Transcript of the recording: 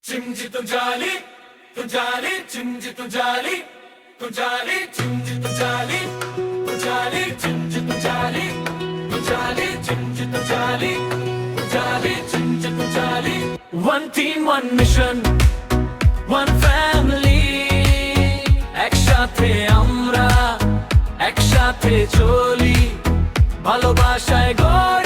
चिंजी तुझाली तुझाली चिंजी तुझाली तुझाली चिंजी तुझाली तुझाली चिंजी तुझाली तुझाली चिंजी तुझाली तुझाली चिंजी तुझाली One team, one mission, one family একসাথে আমরা একসাথে চলি ভালোবাসায় গড়ে